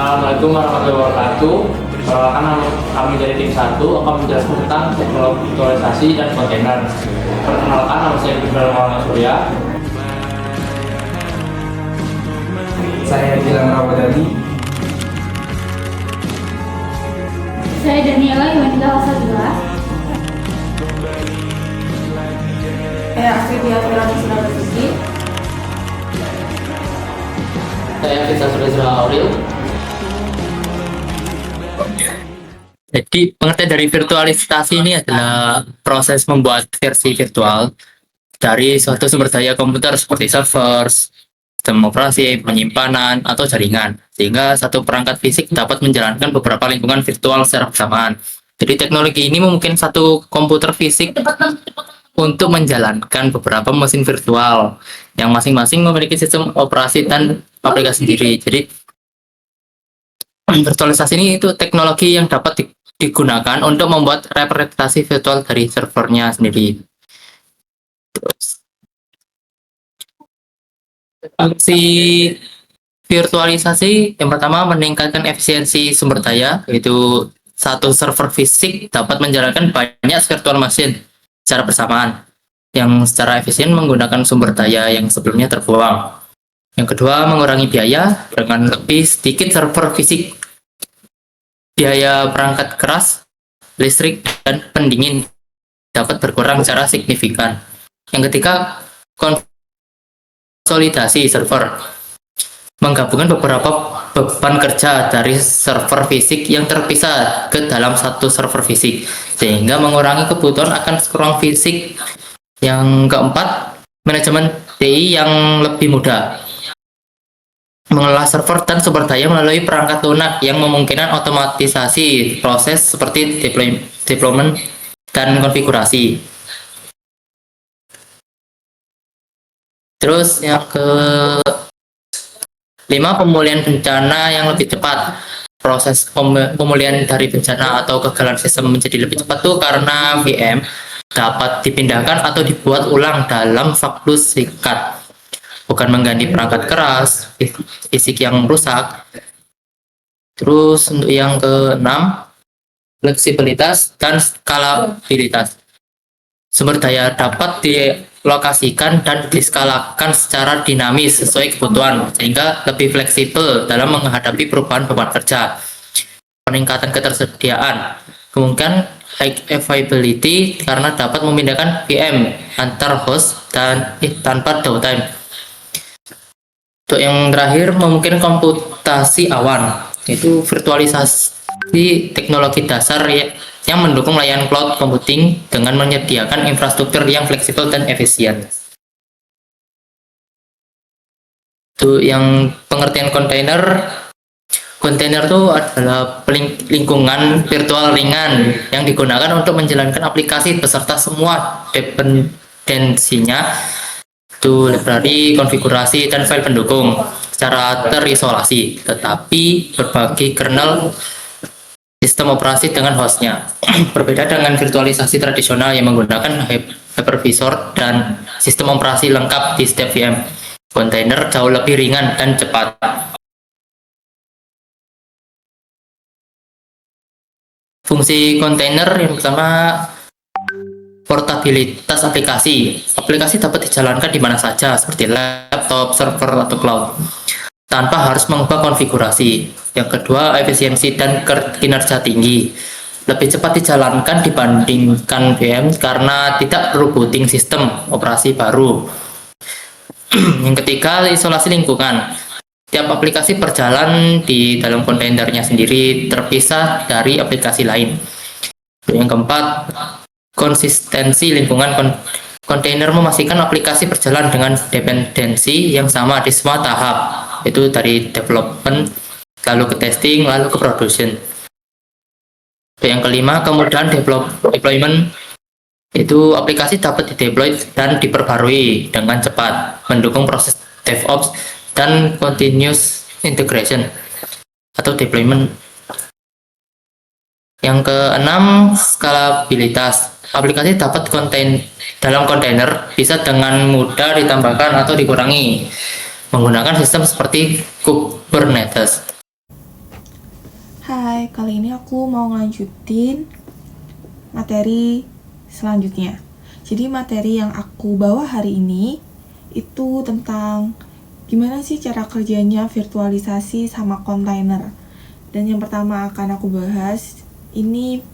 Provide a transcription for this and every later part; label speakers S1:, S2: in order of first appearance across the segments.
S1: Assalamualaikum warahmatullahi wabarakatuh. Perkenalkan kami dari tim 1 akan menjelaskan tentang teknologi virtualisasi dan kontainer. Perkenalkan, nama saya Iqbal Maulana Surya.
S2: Saya Gilang Ramadhani.
S3: Saya Daniela Iwanita Wasadula.
S4: Saya Afridia Firani Surabaya.
S1: Saya Fitza Suresra Auril.
S5: Jadi pengertian dari virtualisasi ini adalah proses membuat versi virtual dari suatu sumber daya komputer seperti server, sistem operasi, penyimpanan, atau jaringan, sehingga satu perangkat fisik dapat menjalankan beberapa lingkungan virtual secara bersamaan. Jadi teknologi ini memungkinkan satu komputer fisik untuk menjalankan beberapa mesin virtual yang masing-masing memiliki sistem operasi dan aplikasi sendiri. Jadi virtualisasi ini itu teknologi yang dapat digunakan untuk membuat representasi virtual dari servernya sendiri. Terus fungsi virtualisasi yang pertama meningkatkan efisiensi sumber daya, yaitu satu server fisik dapat menjalankan banyak virtual machine secara bersamaan yang secara efisien menggunakan sumber daya yang sebelumnya terbuang. Yang kedua, mengurangi biaya dengan lebih sedikit server fisik. Biaya perangkat keras, listrik, dan pendingin dapat berkurang secara signifikan. Yang ketiga, konsolidasi server. Menggabungkan beberapa beban kerja dari server fisik yang terpisah ke dalam satu server fisik, sehingga mengurangi kebutuhan akan ruang fisik. Yang keempat, manajemen TI yang lebih mudah. Mengelola server dan sumber daya melalui perangkat lunak yang memungkinkan otomatisasi proses seperti deployment dan konfigurasi. Terus yang kelima, pemulihan bencana yang lebih cepat. Proses pemulihan dari bencana atau kegagalan sistem menjadi lebih cepat tuh karena VM dapat dipindahkan atau dibuat ulang dalam waktu singkat, bukan mengganti perangkat keras fisik yang rusak. Terus untuk yang keenam, fleksibilitas dan skalabilitas. Sumber daya dapat dilokasikan dan diskalakan secara dinamis sesuai kebutuhan, sehingga lebih fleksibel dalam menghadapi perubahan beban kerja. Peningkatan ketersediaan, kemungkinan high availability karena dapat memindahkan VM antar host dan tanpa downtime. Untuk yang terakhir, memungkinkan komputasi awan, yaitu virtualisasi teknologi dasar yang mendukung layanan cloud computing dengan menyediakan infrastruktur yang fleksibel dan efisien. Itu yang pengertian kontainer. Kontainer itu adalah lingkungan virtual ringan yang digunakan untuk menjalankan aplikasi beserta semua dependensinya, itu library, konfigurasi, dan file pendukung secara terisolasi, tetapi berbagi kernel sistem operasi dengan hostnya. Berbeda dengan virtualisasi tradisional yang menggunakan hypervisor dan sistem operasi lengkap di setiap VM, kontainer jauh lebih ringan dan cepat. Fungsi kontainer yang pertama, portabilitas aplikasi. Aplikasi dapat dijalankan di mana saja, seperti laptop, server, atau cloud, tanpa harus mengubah konfigurasi. Yang kedua, efisiensi dan kinerja tinggi. Lebih cepat dijalankan dibandingkan VM karena tidak perlu booting sistem operasi baru. Yang ketiga, isolasi lingkungan. Tiap aplikasi berjalan di dalam kontainernya sendiri, terpisah dari aplikasi lain. Yang keempat, konsistensi lingkungan. Kontainer memastikan aplikasi berjalan dengan dependensi yang sama di semua tahap, itu dari development, lalu ke testing, lalu ke production. Yang kelima, kemudahan deployment, itu aplikasi dapat dideploy dan diperbarui dengan cepat, mendukung proses DevOps dan continuous integration atau deployment. Yang keenam, skalabilitas. Aplikasi dapat dalam kontainer bisa dengan mudah ditambahkan atau dikurangi menggunakan sistem seperti Kubernetes.
S4: kali ini aku mau ngelanjutin materi selanjutnya. Jadi materi yang aku bawa hari ini itu tentang gimana sih cara kerjanya virtualisasi sama kontainer. Dan yang pertama akan aku bahas ini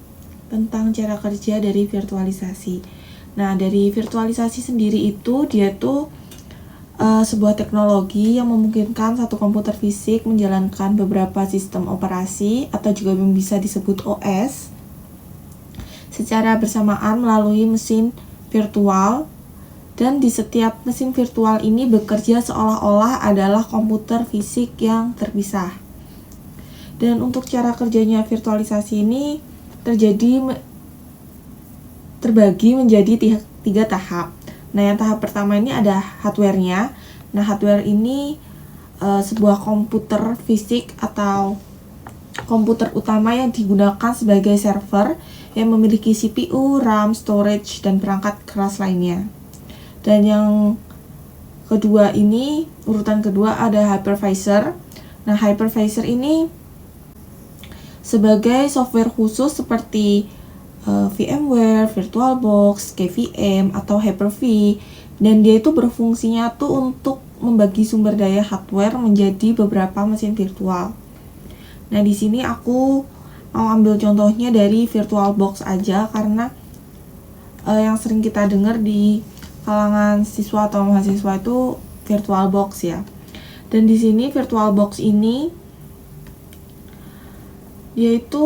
S4: tentang cara kerja dari virtualisasi. Nah, dari virtualisasi sendiri itu dia tuh sebuah teknologi yang memungkinkan satu komputer fisik menjalankan beberapa sistem operasi atau juga yang bisa disebut OS secara bersamaan melalui mesin virtual, dan di setiap mesin virtual ini bekerja seolah-olah adalah komputer fisik yang terpisah. Dan untuk cara kerjanya virtualisasi ini terbagi menjadi 3 tahap. Nah, yang tahap pertama ini ada hardware-nya. Nah, hardware ini sebuah komputer fisik atau komputer utama yang digunakan sebagai server yang memiliki CPU, RAM, storage, dan perangkat keras lainnya. Dan yang kedua ini, urutan kedua ada hypervisor. Nah, hypervisor ini sebagai software khusus seperti VMware, VirtualBox, KVM, atau Hyper-V, dan dia itu berfungsinya tuh untuk membagi sumber daya hardware menjadi beberapa mesin virtual. Nah, di sini aku mau ambil contohnya dari VirtualBox aja karena yang sering kita dengar di kalangan siswa atau mahasiswa itu VirtualBox ya. Dan di sini VirtualBox ini yaitu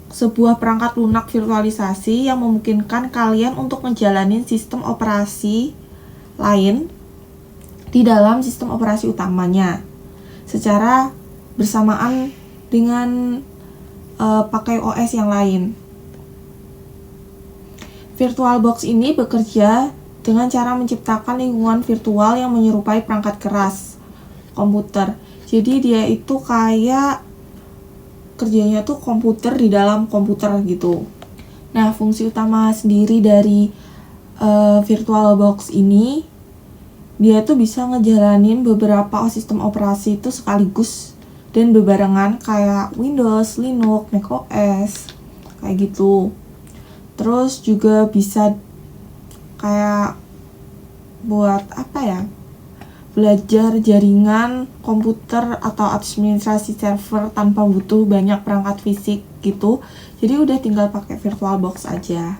S4: sebuah perangkat lunak virtualisasi yang memungkinkan kalian untuk menjalani sistem operasi lain di dalam sistem operasi utamanya secara bersamaan dengan pakai OS yang lain. VirtualBox ini bekerja dengan cara menciptakan lingkungan virtual yang menyerupai perangkat keras komputer. Jadi dia itu kayak kerjanya tuh komputer di dalam komputer gitu. Nah, fungsi utama sendiri dari VirtualBox ini, dia tuh bisa ngejalanin beberapa sistem operasi itu sekaligus dan bebarengan kayak Windows, Linux, macOS, kayak gitu. Terus juga bisa kayak buat belajar jaringan komputer atau administrasi server tanpa butuh banyak perangkat fisik gitu. Jadi udah tinggal pakai VirtualBox aja.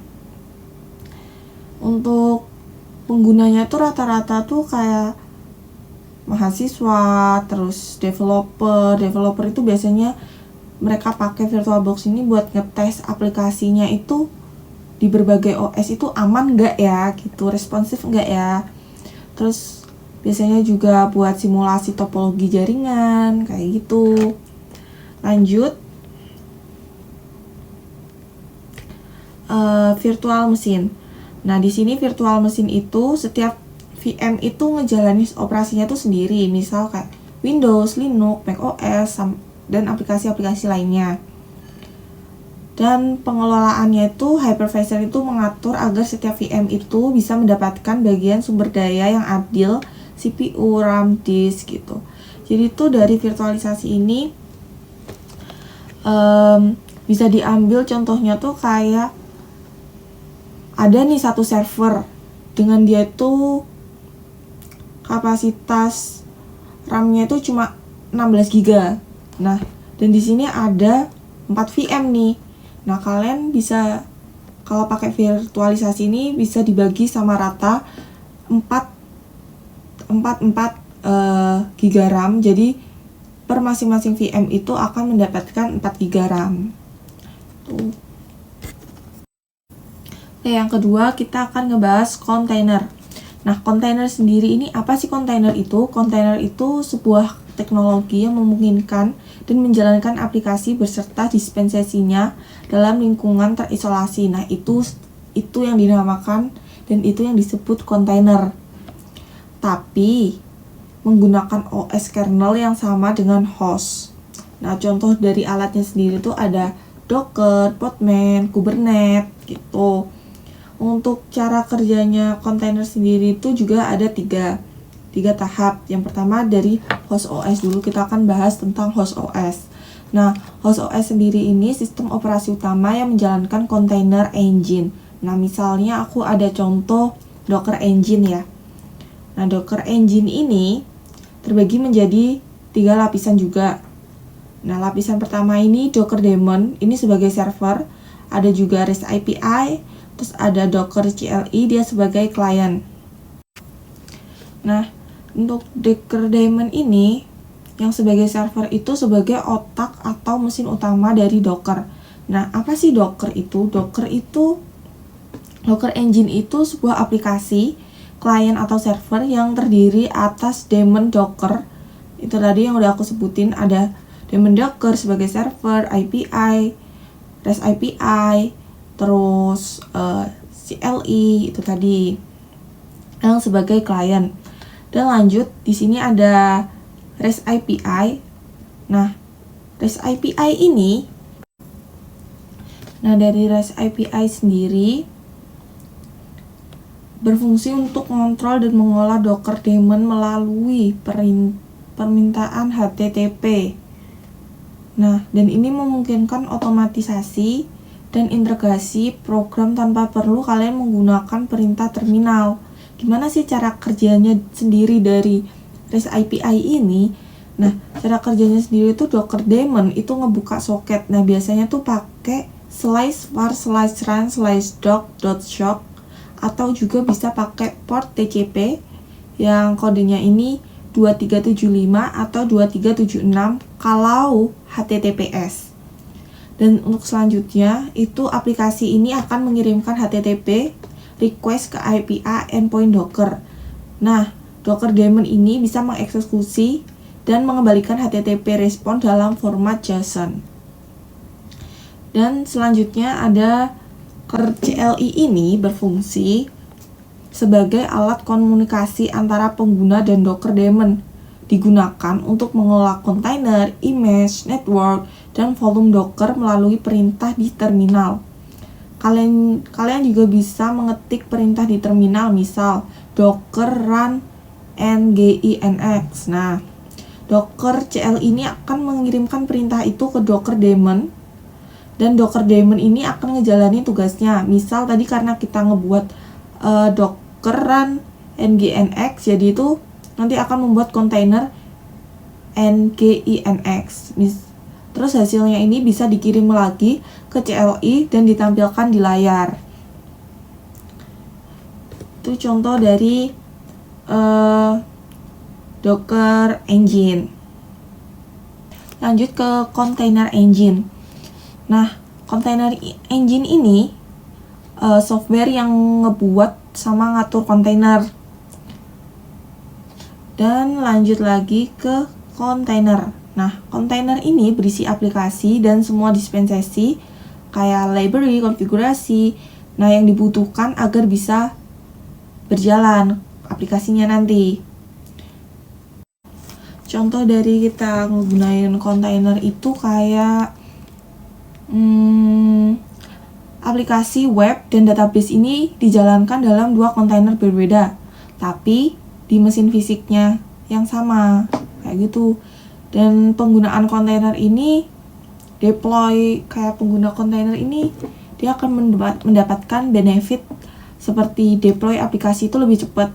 S4: Untuk penggunanya tuh rata-rata tuh kayak mahasiswa, terus developer itu biasanya mereka pakai VirtualBox ini buat ngetes aplikasinya itu di berbagai OS itu aman nggak ya gitu, responsif nggak ya. Terus biasanya juga buat simulasi topologi jaringan kayak gitu. Lanjut, virtual machine. Nah, di sini virtual machine itu setiap VM itu ngejalanin operasinya tuh sendiri, misal kayak Windows, Linux, macOS, dan aplikasi-aplikasi lainnya. Dan pengelolaannya itu hypervisor itu mengatur agar setiap VM itu bisa mendapatkan bagian sumber daya yang adil, CPU, RAM, disk gitu. Jadi itu dari virtualisasi ini bisa diambil contohnya tuh kayak ada nih satu server dengan dia itu kapasitas RAM-nya itu cuma 16 GB. Nah, dan di sini ada 4 VM nih. Nah, kalian bisa kalau pakai virtualisasi ini bisa dibagi sama rata 4 GB RAM. Jadi per masing-masing VM itu akan mendapatkan 4 GB RAM. Tuh. Oke, yang kedua kita akan ngebahas kontainer. Nah, kontainer sendiri ini apa sih kontainer itu? Kontainer itu sebuah teknologi yang memungkinkan dan menjalankan aplikasi beserta dispensasinya dalam lingkungan terisolasi. Nah, itu yang dinamakan dan itu yang disebut kontainer. Tapi menggunakan OS kernel yang sama dengan host. Nah, contoh dari alatnya sendiri itu ada Docker, Podman, Kubernetes gitu. Untuk cara kerjanya kontainer sendiri itu juga ada 3. 3 tahap. Yang pertama dari host OS dulu, kita akan bahas tentang host OS. Nah, host OS sendiri ini sistem operasi utama yang menjalankan container engine. Nah, misalnya aku ada contoh Docker Engine ya. Nah, Docker Engine ini terbagi menjadi 3 lapisan juga. Nah, lapisan pertama ini Docker Daemon, ini sebagai server. Ada juga REST API, terus ada Docker CLI, dia sebagai client. Nah, untuk Docker Daemon ini, yang sebagai server itu sebagai otak atau mesin utama dari Docker. Nah, apa sih Docker itu? Docker Engine itu sebuah aplikasi, klien atau server yang terdiri atas daemon Docker. Itu tadi yang udah aku sebutin, ada daemon Docker sebagai server, API, REST API, terus CLI itu tadi yang sebagai klien. Dan lanjut di sini ada REST API. Nah, REST API ini, dari REST API sendiri berfungsi untuk mengontrol dan mengolah Docker daemon melalui permintaan HTTP. Nah, dan ini memungkinkan otomatisasi dan integrasi program tanpa perlu kalian menggunakan perintah terminal. Gimana sih cara kerjanya sendiri dari REST API ini? Nah, cara kerjanya sendiri itu Docker daemon itu ngebuka soket. Nah, biasanya tuh pakai /var/run/doc.shop atau juga bisa pakai port TCP yang kodenya ini 2375 atau 2376 kalau HTTPS. Dan untuk selanjutnya itu aplikasi ini akan mengirimkan HTTP request ke API endpoint Docker. Nah, Docker daemon ini bisa mengeksekusi dan mengembalikan HTTP respon dalam format JSON. Dan selanjutnya ada CLI ini berfungsi sebagai alat komunikasi antara pengguna dan Docker daemon, digunakan untuk mengelola kontainer, image, network, dan volume Docker melalui perintah di terminal. Kalian juga bisa mengetik perintah di terminal, misal docker run nginx. Nah, Docker CLI ini akan mengirimkan perintah itu ke Docker daemon, dan Docker daemon ini akan ngejalanin tugasnya. Misal tadi karena kita ngebuat docker run nginx, jadi itu nanti akan membuat kontainer nginx. Terus hasilnya ini bisa dikirim lagi ke CLI dan ditampilkan di layar. Itu contoh dari Docker Engine. Lanjut ke Container Engine. Nah, Container Engine ini software yang ngebuat sama ngatur kontainer. Dan lanjut lagi ke kontainer. Nah, kontainer ini berisi aplikasi dan semua dispensasi kayak library, konfigurasi, yang dibutuhkan agar bisa berjalan aplikasinya nanti. Contoh dari kita menggunakan kontainer itu kayak aplikasi web dan database ini dijalankan dalam 2 kontainer berbeda, tapi di mesin fisiknya yang sama, kayak gitu. Dan penggunaan kontainer ini deploy kayak pengguna kontainer ini dia akan mendapatkan benefit seperti deploy aplikasi itu lebih cepat.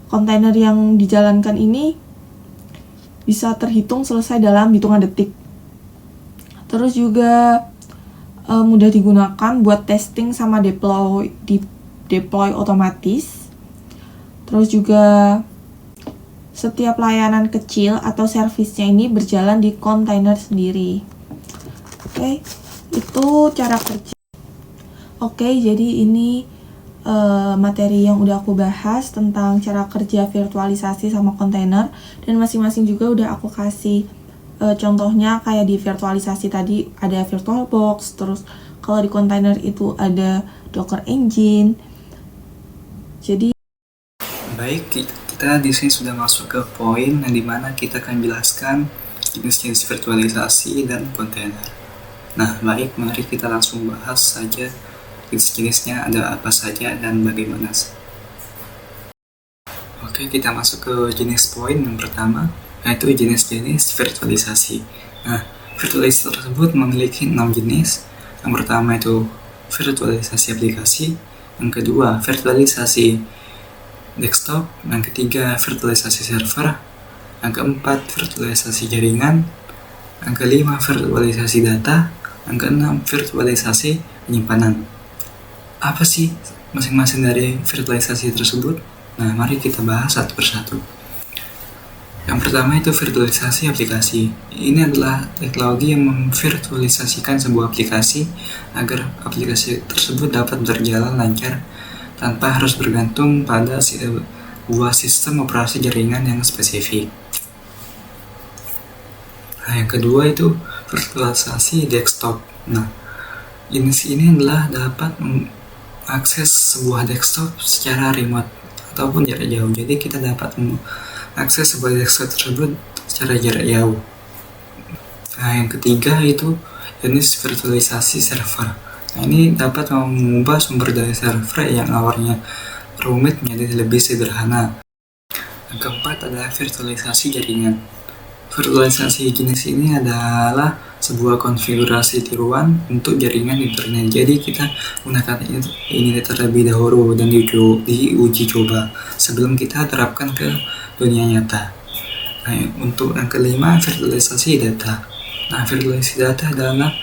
S4: Kontainer yang dijalankan ini bisa terhitung selesai dalam hitungan detik. Terus juga mudah digunakan buat testing sama deploy otomatis. Terus juga setiap layanan kecil atau servisnya ini berjalan di kontainer sendiri. Oke, itu cara kerja. Oke, jadi ini materi yang udah aku bahas tentang cara kerja virtualisasi sama kontainer, dan masing-masing juga udah aku kasih contohnya. Kayak di virtualisasi tadi ada VirtualBox, terus kalau di kontainer itu ada Docker Engine. Jadi
S2: Baik, kita di sini sudah masuk ke poin yang dimana kita akan jelaskan jenis-jenis virtualisasi dan kontainer. Nah, baik, mari kita langsung bahas saja jenis-jenisnya ada apa saja dan bagaimana. Oke, kita masuk ke jenis poin yang pertama, yaitu jenis-jenis virtualisasi. Nah, virtualisasi tersebut memiliki 6 jenis. Yang pertama itu virtualisasi aplikasi, yang kedua virtualisasi desktop, yang ketiga virtualisasi server, yang keempat virtualisasi jaringan, yang kelima virtualisasi data, yang keenam virtualisasi penyimpanan. Apa sih masing-masing dari virtualisasi tersebut? Nah, mari kita bahas satu persatu. Yang pertama itu virtualisasi aplikasi. Ini adalah teknologi yang memvirtualisasikan sebuah aplikasi agar aplikasi tersebut dapat berjalan lancar tanpa harus bergantung pada sebuah sistem operasi jaringan yang spesifik. Nah, yang kedua itu virtualisasi desktop. Nah, ini adalah dapat mengakses sebuah desktop secara remote ataupun jarak jauh. Jadi kita dapat mengakses sebuah desktop tersebut secara jarak jauh. Nah, yang ketiga itu jenis virtualisasi server. Nah, ini dapat mengubah sumber daya server yang awalnya rumit menjadi lebih sederhana. Yang keempat adalah virtualisasi jaringan. Virtualisasi jenis ini adalah sebuah konfigurasi tiruan untuk jaringan internet. Jadi kita gunakan ini terlebih dahulu dan diuji coba sebelum kita terapkan ke dunia nyata. Nah, untuk yang kelima virtualisasi data. Nah, virtualisasi data adalah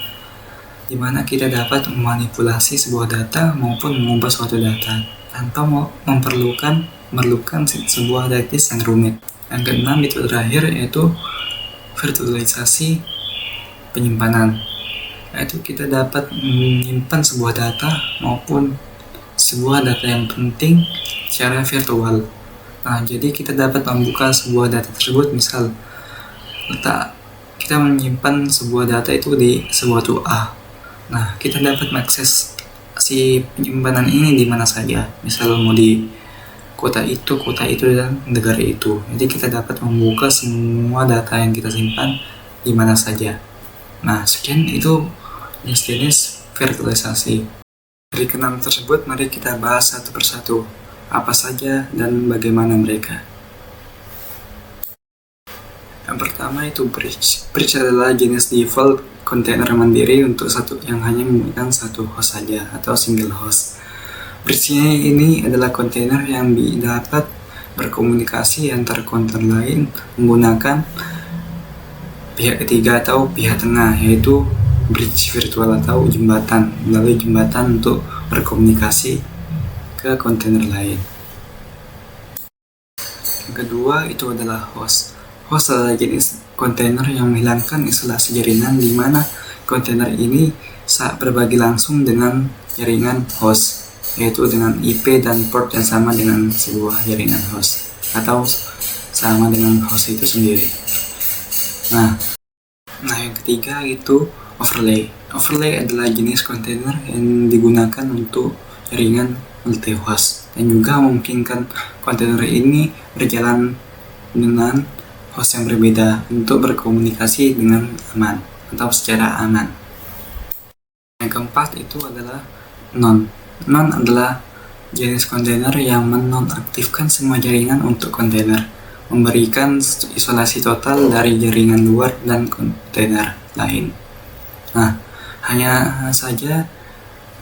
S2: di mana kita dapat memanipulasi sebuah data maupun mengubah suatu data tanpa memerlukan sebuah database yang rumit. Yang keenam itu terakhir yaitu virtualisasi penyimpanan, yaitu kita dapat menyimpan sebuah data maupun sebuah data yang penting secara virtual. Nah, jadi kita dapat membuka sebuah data tersebut, misal kita menyimpan sebuah data itu di sebuah A. Nah, kita dapat mengakses si penyimpanan ini di mana saja, misal mau di kota itu, dan negara itu. Jadi kita dapat membuka semua data yang kita simpan di mana saja. Nah, sekian itu jenis virtualisasi. Dari keenam tersebut, mari kita bahas satu persatu apa saja dan bagaimana mereka. Yang pertama itu bridge. Bridge adalah jenis default kontainer mandiri untuk yang hanya menggunakan satu host saja atau single host. Bridge-nya ini adalah kontainer yang dapat berkomunikasi antar kontainer lain menggunakan pihak ketiga atau pihak tengah, yaitu bridge virtual atau jembatan, melalui jembatan untuk berkomunikasi ke kontainer lain. Yang kedua itu adalah host. Host adalah jenis kontainer yang menghilangkan isolasi jaringan, di mana kontainer ini berbagi langsung dengan jaringan host, yaitu dengan IP dan port yang sama dengan sebuah jaringan host atau sama dengan host itu sendiri. Nah, yang ketiga itu overlay. Overlay adalah jenis kontainer yang digunakan untuk jaringan multi-host dan juga memungkinkan kontainer ini berjalan dengan host yang berbeda untuk berkomunikasi dengan aman atau secara aman. Yang keempat itu adalah non. Non adalah jenis kontainer yang menonaktifkan semua jaringan untuk kontainer, memberikan isolasi total dari jaringan luar dan kontainer lain. Nah, hanya saja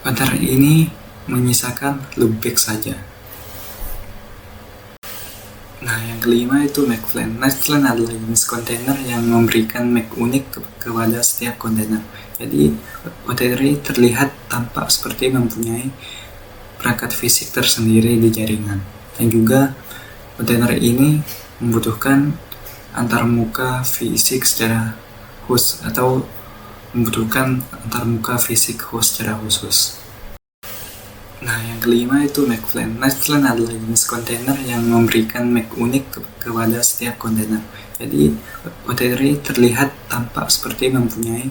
S2: kontainer ini menyisakan loopback saja. Nah, yang kelima itu MAC-VLAN. MAC-VLAN adalah jenis kontainer yang memberikan MAC unik kepada setiap kontainer. Jadi, kontainer ini terlihat tampak seperti mempunyai perangkat fisik tersendiri di jaringan. Dan juga, kontainer ini membutuhkan antarmuka fisik secara khusus atau membutuhkan antarmuka fisik host secara khusus. Nah, yang kelima itu MAC-VLAN. MAC-VLAN adalah jenis kontainer yang memberikan MAC unik kepada setiap kontainer. Jadi, kontainer ini terlihat tampak seperti mempunyai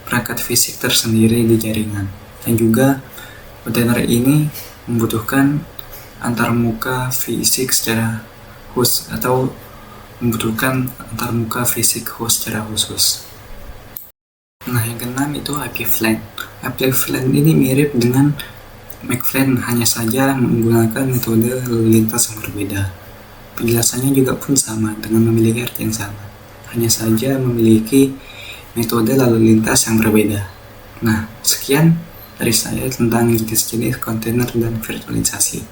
S2: perangkat fisik tersendiri di jaringan. Dan juga, kontainer ini membutuhkan antarmuka fisik secara khusus atau membutuhkan antarmuka fisik host secara khusus. Nah, yang keenam itu IP-VLAN. IP-VLAN ini mirip dengan MAC-VLAN, hanya saja menggunakan metode lalu lintas yang berbeda. Penjelasannya juga pun sama dengan memiliki arti yang sama, hanya saja memiliki metode lalu lintas yang berbeda. Nah, sekian dari saya tentang jenis-jenis kontainer dan virtualisasi.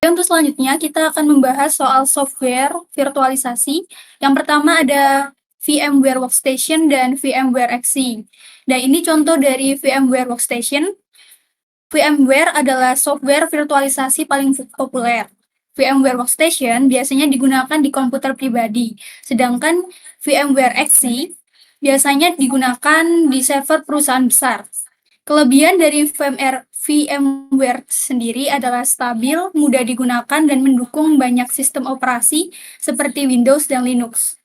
S3: Untuk selanjutnya kita akan membahas soal software virtualisasi. Yang pertama ada VMware Workstation dan VMware XC. Dan ini contoh dari VMware Workstation. VMware adalah software virtualisasi paling populer. VMware Workstation biasanya digunakan di komputer pribadi, sedangkan VMware XC biasanya digunakan di server perusahaan besar. Kelebihan dari VMware sendiri adalah stabil, mudah digunakan, dan mendukung banyak sistem operasi seperti Windows dan Linux.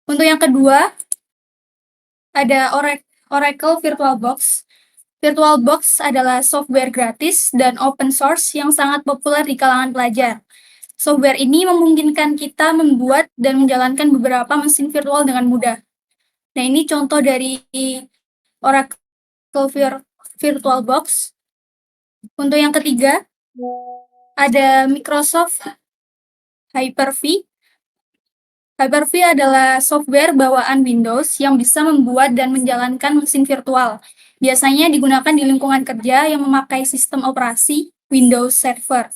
S3: Untuk yang kedua, ada Oracle VirtualBox. VirtualBox adalah software gratis dan open source yang sangat populer di kalangan pelajar. Software ini memungkinkan kita membuat dan menjalankan beberapa mesin virtual dengan mudah. Nah, ini contoh dari Oracle VirtualBox. Untuk yang ketiga, ada Microsoft Hyper-V. Hyper-V adalah software bawaan Windows yang bisa membuat dan menjalankan mesin virtual. Biasanya digunakan di lingkungan kerja yang memakai sistem operasi Windows Server.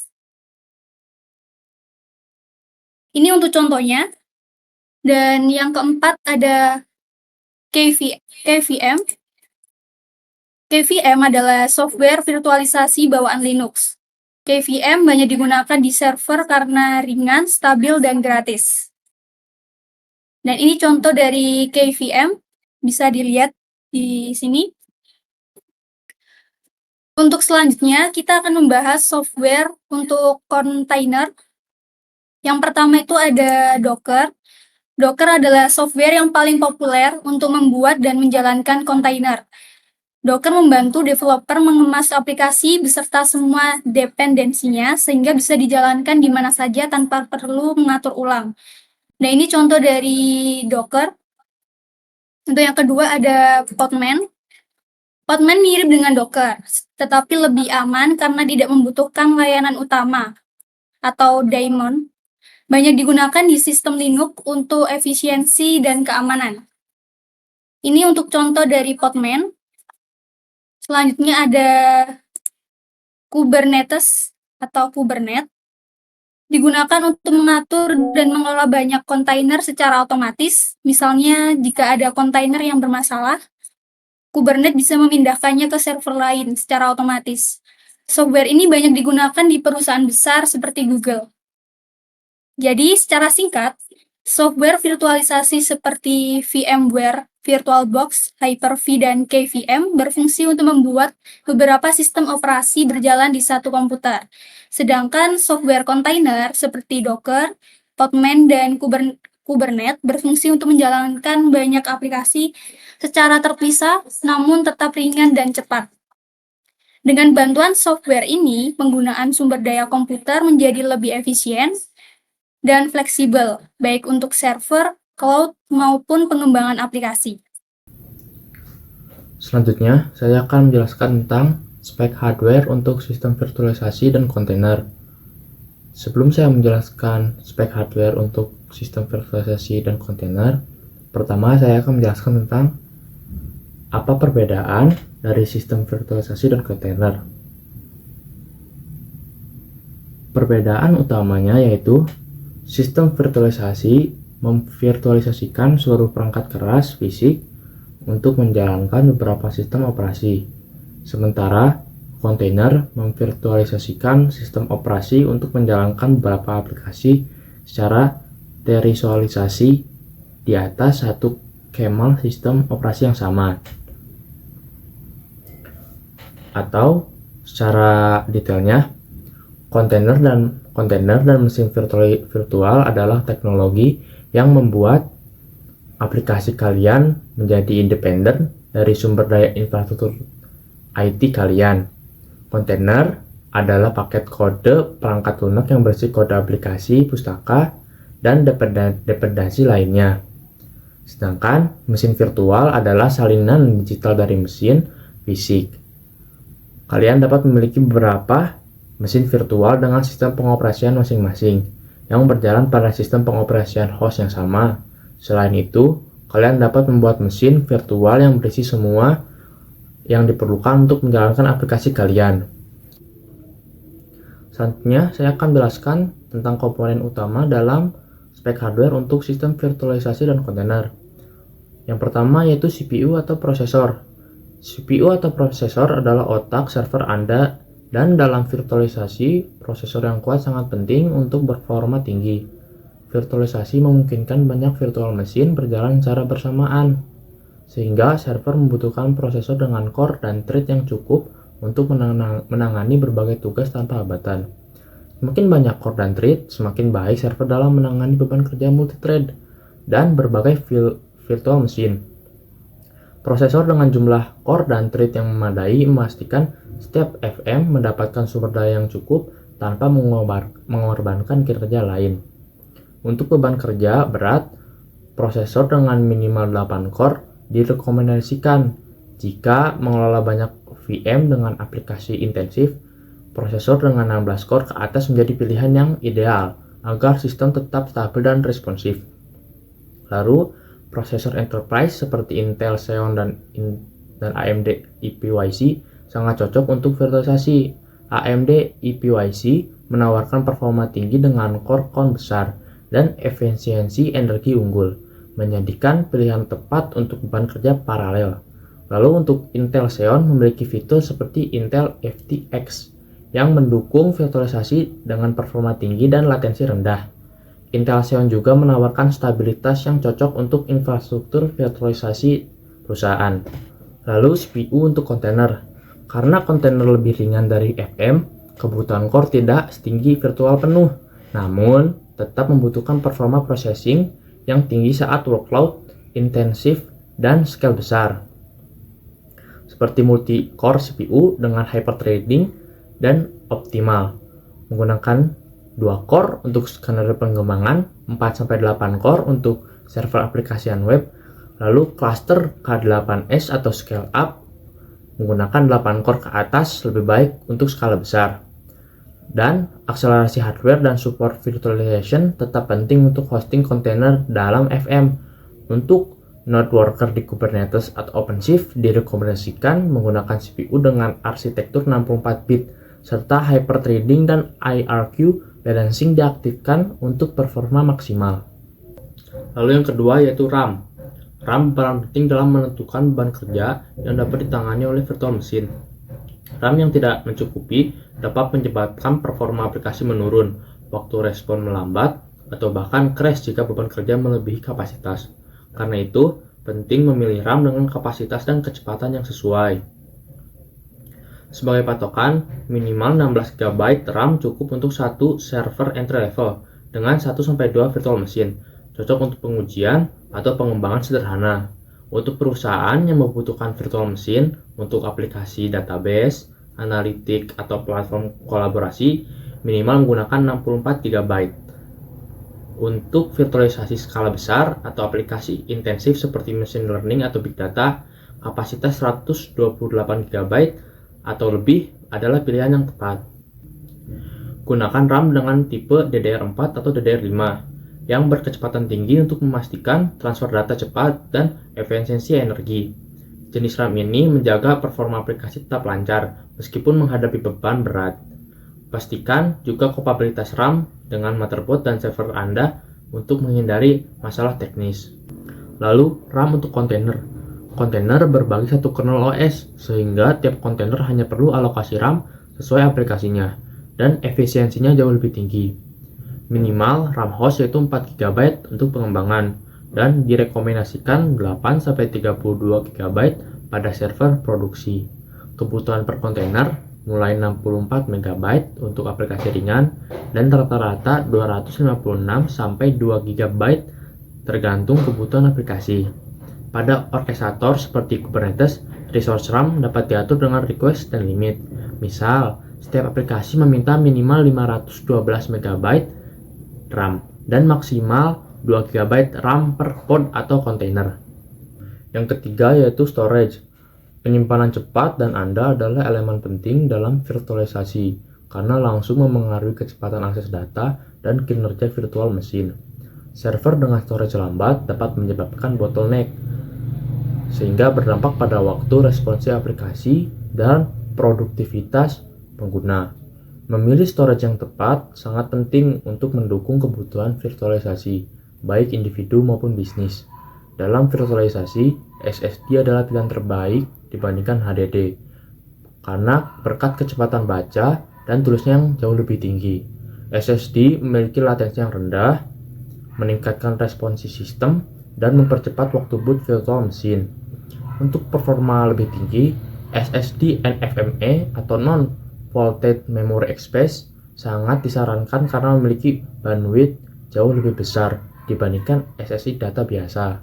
S3: Ini untuk contohnya. Dan yang keempat ada KVM. KVM adalah software virtualisasi bawaan Linux. KVM banyak digunakan di server karena ringan, stabil, dan gratis. Dan ini contoh dari KVM, bisa dilihat di sini. Untuk selanjutnya, kita akan membahas software untuk kontainer. Yang pertama itu ada Docker. Docker adalah software yang paling populer untuk membuat dan menjalankan kontainer. Docker membantu developer mengemas aplikasi beserta semua dependensinya sehingga bisa dijalankan di mana saja tanpa perlu mengatur ulang. Nah, ini contoh dari Docker. Untuk yang kedua ada Podman. Podman mirip dengan Docker, tetapi lebih aman karena tidak membutuhkan layanan utama atau daemon. Banyak digunakan di sistem Linux untuk efisiensi dan keamanan. Ini untuk contoh dari Podman. Selanjutnya ada Kubernetes atau Kubernetes. Digunakan untuk mengatur dan mengelola banyak kontainer secara otomatis. Misalnya, jika ada kontainer yang bermasalah, Kubernetes bisa memindahkannya ke server lain secara otomatis. Software ini banyak digunakan di perusahaan besar seperti Google. Jadi, secara singkat, software virtualisasi seperti VMware, VirtualBox, Hyper-V, dan KVM berfungsi untuk membuat beberapa sistem operasi berjalan di satu komputer. Sedangkan software kontainer seperti Docker, Podman, dan Kubernetes berfungsi untuk menjalankan banyak aplikasi secara terpisah, namun tetap ringan dan cepat. Dengan bantuan software ini, penggunaan sumber daya komputer menjadi lebih efisien dan fleksibel, baik untuk server, cloud, maupun pengembangan aplikasi.
S1: Selanjutnya, saya akan menjelaskan tentang spek hardware untuk sistem virtualisasi dan kontainer. Sebelum saya menjelaskan spek hardware untuk sistem virtualisasi dan kontainer, pertama saya akan menjelaskan tentang apa perbedaan dari sistem virtualisasi dan kontainer. Perbedaan utamanya yaitu sistem virtualisasi memvirtualisasikan seluruh perangkat keras fisik untuk menjalankan beberapa sistem operasi. Sementara kontainer memvirtualisasikan sistem operasi untuk menjalankan beberapa aplikasi secara terisolisasi di atas satu kernel sistem operasi yang sama. Atau secara detailnya, kontainer dan mesin virtual adalah teknologi yang membuat aplikasi kalian menjadi independen dari sumber daya infrastruktur IT kalian. Kontainer adalah paket kode perangkat lunak yang berisi kode aplikasi, pustaka, dan dependensi lainnya. Sedangkan mesin virtual adalah salinan digital dari mesin fisik. Kalian dapat memiliki beberapa mesin virtual dengan sistem pengoperasian masing-masing yang berjalan pada sistem pengoperasian host yang sama. Selain itu, kalian dapat membuat mesin virtual yang berisi semua yang diperlukan untuk menjalankan aplikasi kalian. Selanjutnya, saya akan jelaskan tentang komponen utama dalam spek hardware untuk sistem virtualisasi dan kontainer. Yang pertama yaitu CPU atau prosesor. CPU atau prosesor adalah otak server Anda, dan dalam virtualisasi, prosesor yang kuat sangat penting untuk performa tinggi. Virtualisasi memungkinkan banyak virtual mesin berjalan secara bersamaan, sehingga server membutuhkan prosesor dengan core dan thread yang cukup untuk menangani berbagai tugas tanpa hambatan. Semakin banyak core dan thread, semakin baik server dalam menangani beban kerja multithread dan berbagai virtual mesin. Prosesor dengan jumlah core dan thread yang memadai memastikan setiap FM mendapatkan sumber daya yang cukup tanpa mengorbankan kinerja lain. Untuk beban kerja berat, prosesor dengan minimal 8 core direkomendasikan. Jika mengelola banyak VM dengan aplikasi intensif, prosesor dengan 16 core ke atas menjadi pilihan yang ideal agar sistem tetap stabil dan responsif. Lalu, prosesor enterprise seperti Intel Xeon dan AMD EPYC sangat cocok untuk virtualisasi. AMD EPYC menawarkan performa tinggi dengan core count besar dan efisiensi energi unggul, menjadikan pilihan tepat untuk beban kerja paralel. Lalu untuk Intel Xeon memiliki fitur seperti Intel FTX yang mendukung virtualisasi dengan performa tinggi dan latensi rendah. Intel Xeon juga menawarkan stabilitas yang cocok untuk infrastruktur virtualisasi perusahaan. Lalu CPU untuk kontainer. Karena kontainer lebih ringan dari FM, kebutuhan core tidak setinggi virtual penuh, namun tetap membutuhkan performa processing yang tinggi saat workload intensif dan scale besar, seperti multi-core CPU dengan hyperthreading dan optimal, menggunakan 2 core untuk skenario pengembangan, 4-8 core untuk server aplikasian web, lalu cluster K8s atau scale up menggunakan 8 core ke atas lebih baik untuk skala besar. Dan akselerasi hardware dan support virtualization tetap penting untuk hosting kontainer dalam FM. Untuk node worker di Kubernetes atau OpenShift direkomendasikan menggunakan CPU dengan arsitektur 64 bit serta hyperthreading dan IRQ balancing diaktifkan untuk performa maksimal. Lalu yang kedua yaitu RAM. RAM berperan penting dalam menentukan beban kerja yang dapat ditangani oleh virtual mesin. RAM yang tidak mencukupi dapat menyebabkan performa aplikasi menurun, waktu respon melambat, atau bahkan crash jika beban kerja melebihi kapasitas. Karena itu, penting memilih RAM dengan kapasitas dan kecepatan yang sesuai. Sebagai patokan, minimal 16 GB RAM cukup untuk satu server entry level dengan 1-2 virtual mesin, cocok untuk pengujian atau pengembangan sederhana. Untuk perusahaan yang membutuhkan virtual mesin untuk aplikasi database, analitik, atau platform kolaborasi, minimal menggunakan 64 GB. Untuk virtualisasi skala besar atau aplikasi intensif seperti machine learning atau big data, kapasitas 128 GB atau lebih adalah pilihan yang tepat. Gunakan RAM dengan tipe DDR4 atau DDR5 yang berkecepatan tinggi untuk memastikan transfer data cepat dan efisiensi energi. Jenis RAM ini menjaga performa aplikasi tetap lancar meskipun menghadapi beban berat. Pastikan juga kompatibilitas RAM dengan motherboard dan server Anda untuk menghindari masalah teknis. Lalu, RAM untuk kontainer. Kontainer berbagi satu kernel OS, sehingga tiap kontainer hanya perlu alokasi RAM sesuai aplikasinya, dan efisiensinya jauh lebih tinggi. Minimal RAM host yaitu 4 GB untuk pengembangan, dan direkomendasikan 8-32 GB pada server produksi. Kebutuhan per kontainer mulai 64 MB untuk aplikasi ringan, dan rata-rata 256-2 GB tergantung kebutuhan aplikasi. Pada orkestrator seperti Kubernetes, resource RAM dapat diatur dengan request dan limit. Misal, setiap aplikasi meminta minimal 512 MB RAM dan maksimal 2 GB RAM per pod atau kontainer. Yang ketiga yaitu storage. Penyimpanan cepat dan Anda adalah elemen penting dalam virtualisasi. karena langsung memengaruhi kecepatan akses data dan kinerja virtual mesin. Server dengan storage lambat dapat menyebabkan bottleneck, sehingga berdampak pada waktu responsi aplikasi dan produktivitas pengguna. Memilih storage yang tepat sangat penting untuk mendukung kebutuhan virtualisasi, baik individu maupun bisnis. Dalam virtualisasi, SSD adalah pilihan terbaik dibandingkan HDD, karena berkat kecepatan baca dan tulisnya yang jauh lebih tinggi. SSD memiliki latensi yang rendah, meningkatkan responsi sistem, dan mempercepat waktu boot virtual mesin. Untuk performa lebih tinggi, SSD NVMe atau non-volatile memory space sangat disarankan karena memiliki bandwidth jauh lebih besar dibandingkan SSD data biasa.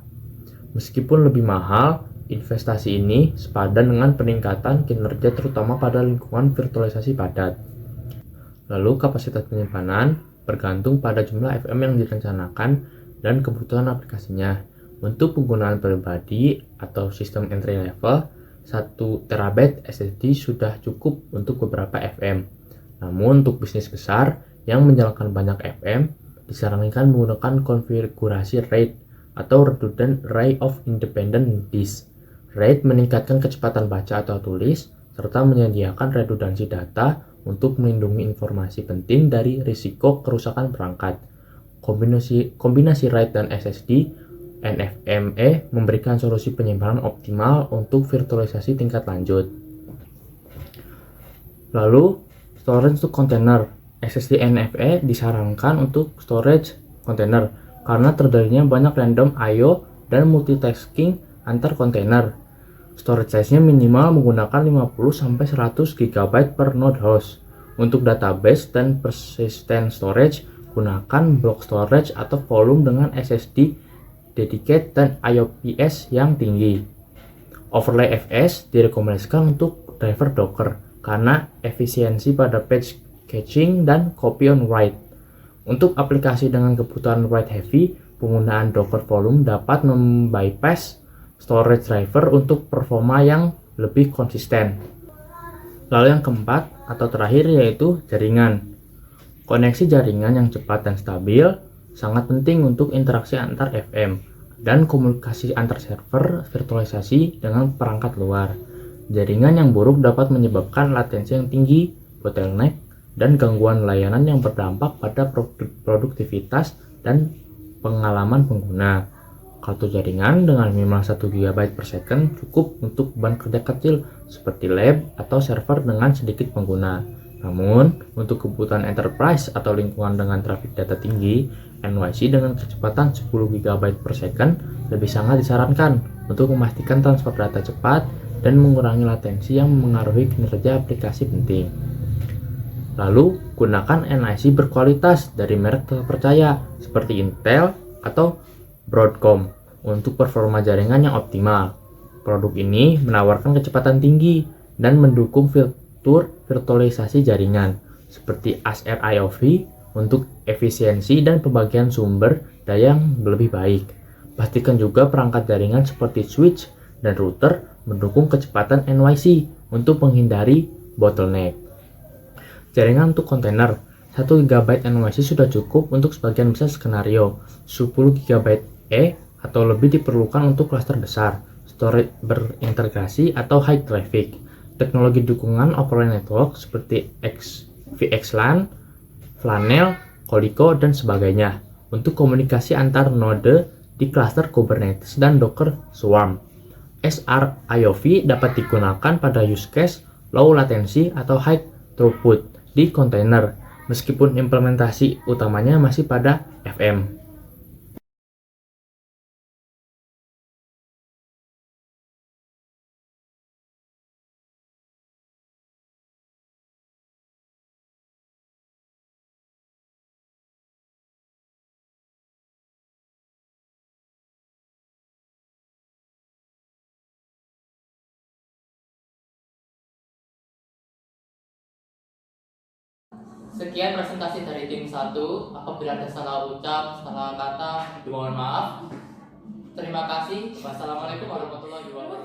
S1: Meskipun lebih mahal, investasi ini sepadan dengan peningkatan kinerja terutama pada lingkungan virtualisasi padat. Lalu kapasitas penyimpanan bergantung pada jumlah FM yang direncanakan dan kebutuhan aplikasinya. Untuk penggunaan pribadi atau sistem entry level, 1 TB SSD sudah cukup untuk beberapa FM. Namun untuk bisnis besar yang menjalankan banyak FM, disarankan menggunakan konfigurasi RAID atau Redundant Array of Independent Disk. RAID meningkatkan kecepatan baca atau tulis, serta menyediakan redundansi data untuk melindungi informasi penting dari risiko kerusakan perangkat. Kombinasi RAID dan SSD NVMe memberikan solusi penyimpanan optimal untuk virtualisasi tingkat lanjut. Lalu, storage untuk kontainer. SSD NVMe disarankan untuk storage kontainer karena terdirinya banyak random I/O dan multitasking antar kontainer. Storage size-nya minimal menggunakan 50-100 GB per node host. Untuk database dan persistent storage, gunakan block storage atau volume dengan SSD dedicated dan IOPS yang tinggi. Overlay FS direkomendasikan untuk driver Docker karena efisiensi pada page caching dan copy on write. Untuk aplikasi dengan kebutuhan write heavy, penggunaan Docker volume dapat membypass storage driver untuk performa yang lebih konsisten. Lalu yang keempat atau terakhir yaitu jaringan. Koneksi jaringan yang cepat dan stabil sangat penting untuk interaksi antar FM dan komunikasi antar server virtualisasi dengan perangkat luar. Jaringan yang buruk dapat menyebabkan latensi yang tinggi, bottleneck, dan gangguan layanan yang berdampak pada produktivitas dan pengalaman pengguna. Kartu jaringan dengan minimal 1 GB per second cukup untuk beban kerja kecil seperti lab atau server dengan sedikit pengguna. Namun, untuk kebutuhan enterprise atau lingkungan dengan traffic data tinggi, NYC dengan kecepatan 10 GB per second lebih sangat disarankan untuk memastikan transfer data cepat dan mengurangi latensi yang mengaruhi kinerja aplikasi penting. Lalu, gunakan NIC berkualitas dari merek terpercaya seperti Intel atau Broadcom untuk performa jaringan yang optimal. Produk ini menawarkan kecepatan tinggi dan mendukung fitur virtualisasi jaringan seperti ASR IOV untuk efisiensi dan pembagian sumber daya yang lebih baik. Pastikan juga perangkat jaringan seperti switch dan router mendukung kecepatan NYC untuk menghindari bottleneck. Jaringan untuk kontainer 1 GB NYC sudah cukup untuk sebagian besar skenario. 10 GB atau lebih diperlukan untuk klaster besar, storage berintegrasi atau high traffic. Teknologi dukungan overlay network seperti VXLAN, Flanel, Colico, dan sebagainya untuk komunikasi antar node di klaster Kubernetes dan Docker Swarm. SRIOV dapat digunakan pada use case low latency atau high throughput di kontainer, meskipun implementasi utamanya masih pada FM.
S5: Sekian presentasi dari tim 1. Apabila ada salah ucap, salah kata, dimohon maaf. Terima kasih. Wassalamualaikum warahmatullahi wabarakatuh.